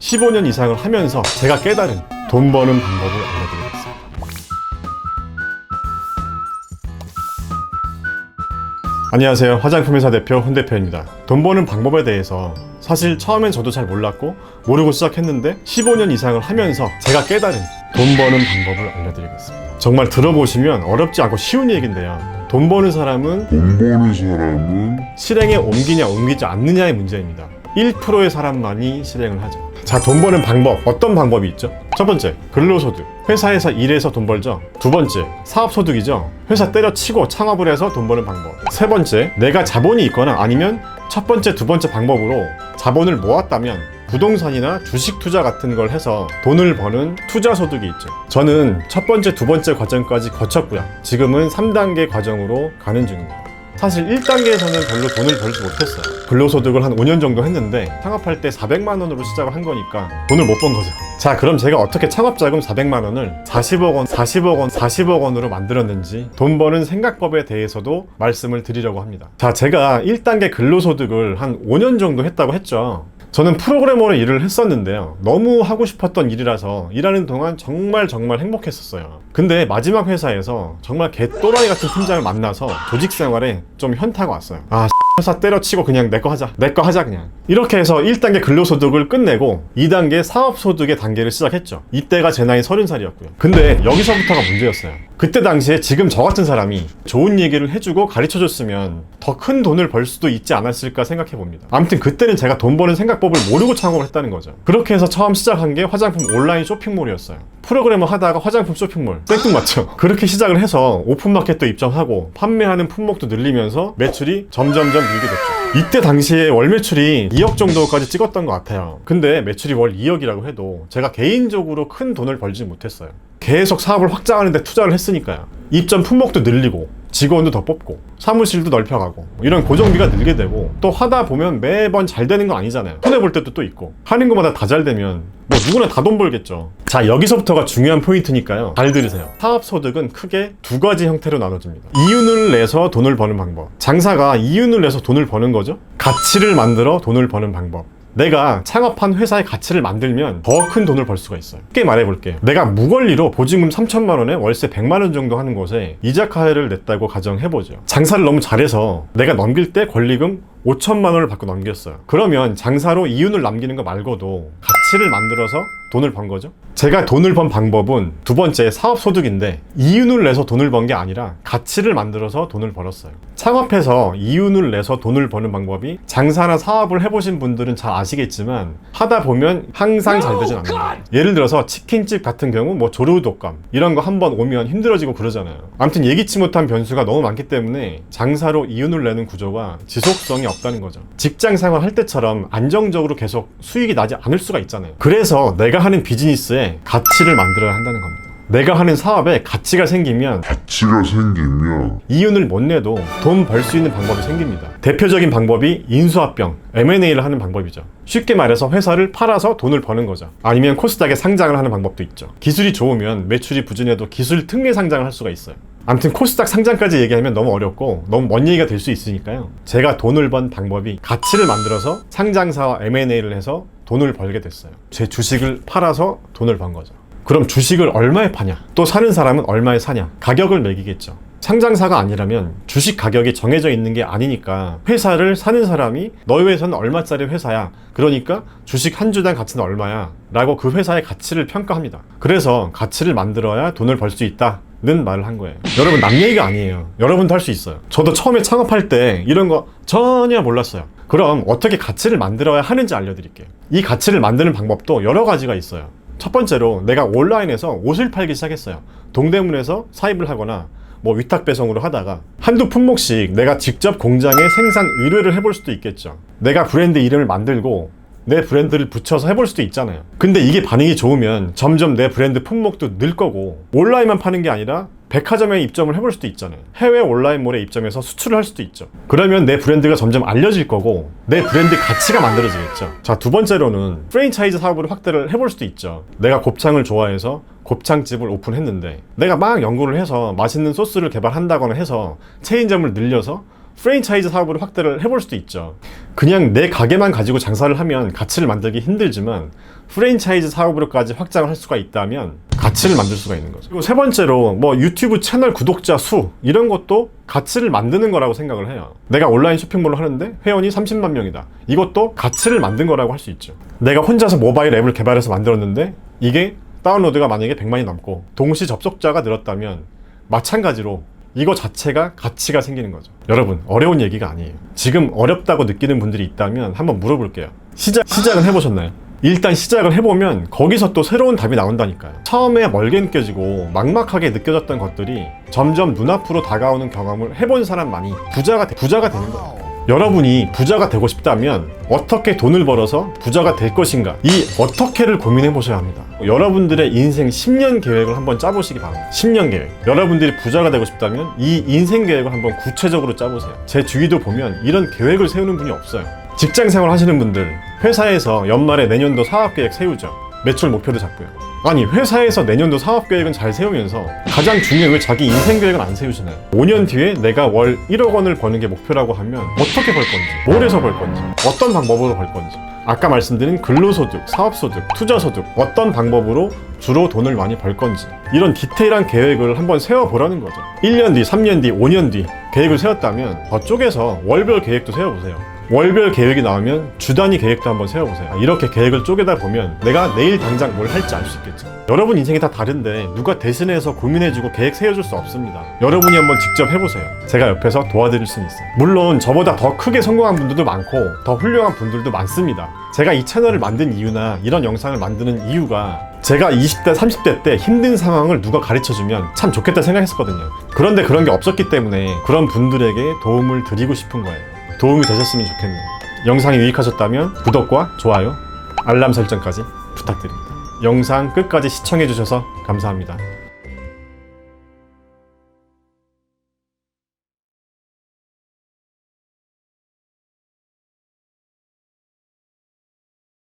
15년 이상을 하면서 제가 깨달은 돈 버는 방법을 알려드리겠습니다. 안녕하세요. 화장품 회사 대표 훈 대표입니다. 돈 버는 방법에 대해서 사실 처음엔 저도 잘 몰랐고 모르고 시작했는데 15년 이상을 하면서 제가 깨달은 돈 버는 방법을 알려드리겠습니다. 정말 들어보시면 어렵지 않고 쉬운 얘기인데요. 돈 버는 사람은 실행에 옮기냐 옮기지 않느냐의 문제입니다. 1%의 사람만이 실행을 하죠. 자, 돈 버는 방법, 어떤 방법이 있죠? 첫 번째, 근로소득. 회사에서 일해서 돈 벌죠. 두 번째, 사업소득이죠. 회사 때려치고 창업을 해서 돈 버는 방법. 세 번째, 내가 자본이 있거나 아니면 첫 번째, 두 번째 방법으로 자본을 모았다면 부동산이나 주식 투자 같은 걸 해서 돈을 버는 투자 소득이 있죠. 저는 첫 번째, 두 번째 과정까지 거쳤고요. 지금은 3단계 과정으로 가는 중입니다. 사실 1단계에서는 별로 돈을 벌지 못했어요. 근로소득을 한 5년 정도 했는데 창업할 때 400만 원으로 시작을 한 거니까 돈을 못 번 거죠. 자, 그럼 제가 어떻게 창업자금 400만 원을 40억 원으로 만들었는지 돈 버는 생각법에 대해서도 말씀을 드리려고 합니다. 자, 제가 1단계 근로소득을 한 5년 정도 했다고 했죠. 저는 프로그래머로 일을 했었는데요. 너무 하고 싶었던 일이라서 일하는 동안 정말 행복했었어요. 근데 마지막 회사에서 정말 개또라이 같은 팀장을 만나서 조직 생활에 좀 현타가 왔어요. 회사 때려치고 그냥 내 거 하자 그냥. 이렇게 해서 1단계 근로소득을 끝내고 2단계 사업소득의 단계를 시작했죠. 이때가 제 나이 30살이었고요. 근데 여기서부터가 문제였어요. 그때 당시에 지금 저 같은 사람이 좋은 얘기를 해주고 가르쳐줬으면 더 큰 돈을 벌 수도 있지 않았을까 생각해 봅니다. 아무튼 그때는 제가 돈 버는 생각법을 모르고 창업을 했다는 거죠. 그렇게 해서 처음 시작한 게 화장품 온라인 쇼핑몰이었어요. 프로그래머 하다가 화장품 쇼핑몰 생뚱맞죠. 그렇게 시작을 해서 오픈마켓도 입점하고 판매하는 품목도 늘리면서 매출이 점점 늘게 됐죠. 이때 당시에 월 매출이 2억 정도까지 찍었던 것 같아요. 근데 매출이 월 2억이라고 해도 제가 개인적으로 큰 돈을 벌지 못했어요. 계속 사업을 확장하는 데 투자를 했으니까요. 입점 품목도 늘리고 직원도 더 뽑고 사무실도 넓혀가고 이런 고정비가 늘게 되고, 또 하다 보면 매번 잘 되는 거 아니잖아요. 손해볼 때도 또 있고 하는 것마다 다 잘 되면 뭐 누구나 다 돈 벌겠죠. 자, 여기서부터가 중요한 포인트니까요. 잘 들으세요. 사업소득은 크게 두 가지 형태로 나눠집니다. 이윤을 내서 돈을 버는 방법. 장사가 이윤을 내서 돈을 버는 거죠. 가치를 만들어 돈을 버는 방법. 내가 창업한 회사의 가치를 만들면 더 큰 돈을 벌 수가 있어요. 쉽게 말해볼게요. 내가 무권리로 보증금 3천만 원에 월세 100만 원 정도 하는 곳에 이자카를 냈다고 가정해보죠. 장사를 너무 잘해서 내가 넘길 때 권리금 5천만 원을 받고 넘겼어요. 그러면 장사로 이윤을 남기는 거 말고도 가치를 만들어서 돈을 번 거죠. 제가 돈을 번 방법은 두 번째 사업소득인데, 이윤을 내서 돈을 번 게 아니라 가치를 만들어서 돈을 벌었어요. 창업해서 이윤을 내서 돈을 버는 방법이 장사나 사업을 해보신 분들은 잘 아시겠지만 하다 보면 항상 잘 되진 않는 거예요. 예를 들어서 치킨집 같은 경우 뭐 조류독감 이런 거 한번 오면 힘들어지고 그러잖아요. 아무튼 예기치 못한 변수가 너무 많기 때문에 장사로 이윤을 내는 구조가 지속성이 없다는 거죠. 직장 생활 할 때처럼 안정적으로 계속 수익이 나지 않을 수가 있잖아요. 그래서 내가 하는 비즈니스에 가치를 만들어야 한다는 겁니다. 내가 하는 사업에 가치가 생기면 이윤을 못 내도 돈 벌 수 있는 방법이 생깁니다. 대표적인 방법이 인수합병, M&A를 하는 방법이죠. 쉽게 말해서 회사를 팔아서 돈을 버는 거죠. 아니면 코스닥에 상장을 하는 방법도 있죠. 기술이 좋으면 매출이 부진해도 기술 특례 상장을 할 수가 있어요. 아무튼 코스닥 상장까지 얘기하면 너무 어렵고 너무 먼 얘기가 될 수 있으니까요. 제가 돈을 번 방법이 가치를 만들어서 상장사와 M&A를 해서 돈을 벌게 됐어요. 제 주식을 팔아서 돈을 번 거죠. 그럼 주식을 얼마에 파냐? 또 사는 사람은 얼마에 사냐? 가격을 매기겠죠. 상장사가 아니라면 주식 가격이 정해져 있는 게 아니니까 회사를 사는 사람이 너희 회사는 얼마짜리 회사야, 그러니까 주식 한 주당 가치는 얼마야 라고 그 회사의 가치를 평가합니다. 그래서 가치를 만들어야 돈을 벌 수 있다 는 말을 한 거예요. 여러분, 남 얘기가 아니에요. 여러분도 할 수 있어요. 저도 처음에 창업할 때 이런 거 전혀 몰랐어요. 그럼 어떻게 가치를 만들어야 하는지 알려드릴게요. 이 가치를 만드는 방법도 여러 가지가 있어요. 첫 번째로 내가 온라인에서 옷을 팔기 시작했어요. 동대문에서 사입을 하거나 뭐 위탁 배송으로 하다가 한두 품목씩 내가 직접 공장에 생산 의뢰를 해볼 수도 있겠죠. 내가 브랜드 이름을 만들고 내 브랜드를 붙여서 해볼 수도 있잖아요. 근데 이게 반응이 좋으면 점점 내 브랜드 품목도 늘 거고, 온라인만 파는 게 아니라 백화점에 입점을 해볼 수도 있잖아요. 해외 온라인몰에 입점해서 수출을 할 수도 있죠. 그러면 내 브랜드가 점점 알려질 거고 내 브랜드 가치가 만들어지겠죠. 자, 두 번째로는 프랜차이즈 사업으로 확대를 해볼 수도 있죠. 내가 곱창을 좋아해서 곱창집을 오픈했는데 내가 막 연구를 해서 맛있는 소스를 개발한다거나 해서 체인점을 늘려서 프랜차이즈 사업으로 확대를 해볼 수도 있죠. 그냥 내 가게만 가지고 장사를 하면 가치를 만들기 힘들지만 프랜차이즈 사업으로까지 확장을 할 수가 있다면 가치를 만들 수가 있는 거죠. 그리고 세 번째로 뭐 유튜브 채널 구독자 수 이런 것도 가치를 만드는 거라고 생각을 해요. 내가 온라인 쇼핑몰을 하는데 회원이 30만 명이다. 이것도 가치를 만든 거라고 할 수 있죠. 내가 혼자서 모바일 앱을 개발해서 만들었는데 이게 다운로드가 만약에 100만이 넘고 동시 접속자가 늘었다면 마찬가지로 이거 자체가 가치가 생기는 거죠. 여러분, 어려운 얘기가 아니에요. 지금 어렵다고 느끼는 분들이 있다면 한번 물어볼게요. 시작은 해보셨나요? 일단 시작을 해보면 거기서 또 새로운 답이 나온다니까요. 처음에 멀게 느껴지고 막막하게 느껴졌던 것들이 점점 눈앞으로 다가오는 경험을 해본 사람만이 부자가 되는 거예요. 여러분이 부자가 되고 싶다면 어떻게 돈을 벌어서 부자가 될 것인가, 이 어떻게를 고민해 보셔야 합니다. 여러분들의 인생 10년 계획을 한번 짜보시기 바랍니다. 10년 계획. 여러분들이 부자가 되고 싶다면 이 인생 계획을 한번 구체적으로 짜보세요. 제 주위도 보면 이런 계획을 세우는 분이 없어요. 직장 생활 하시는 분들, 회사에서 연말에 내년도 사업 계획 세우죠. 매출 목표도 잡고요. 아니, 회사에서 내년도 사업 계획은 잘 세우면서 가장 중요한 왜 자기 인생 계획은 안 세우시나요? 5년 뒤에 내가 월 1억 원을 버는 게 목표라고 하면 어떻게 벌 건지, 뭘 해서 벌 건지, 어떤 방법으로 벌 건지, 아까 말씀드린 근로소득, 사업소득, 투자소득, 어떤 방법으로 주로 돈을 많이 벌 건지, 이런 디테일한 계획을 한번 세워보라는 거죠. 1년 뒤, 3년 뒤, 5년 뒤 계획을 세웠다면 저쪽에서 월별 계획도 세워보세요. 월별 계획이 나오면 주 단위 계획도 한번 세워보세요. 이렇게 계획을 쪼개다 보면 내가 내일 당장 뭘 할지 알 수 있겠죠. 여러분 인생이 다 다른데 누가 대신해서 고민해주고 계획 세워줄 수 없습니다. 여러분이 한번 직접 해보세요. 제가 옆에서 도와드릴 수는 있어요. 물론 저보다 더 크게 성공한 분들도 많고 더 훌륭한 분들도 많습니다. 제가 이 채널을 만든 이유나 이런 영상을 만드는 이유가 제가 20대, 30대 때 힘든 상황을 누가 가르쳐주면 참 좋겠다 생각했었거든요. 그런데 그런 게 없었기 때문에 그런 분들에게 도움을 드리고 싶은 거예요. 도움이 되셨으면 좋겠네요. 영상이 유익하셨다면 구독과 좋아요, 알람 설정까지 부탁드립니다. 영상 끝까지 시청해주셔서 감사합니다.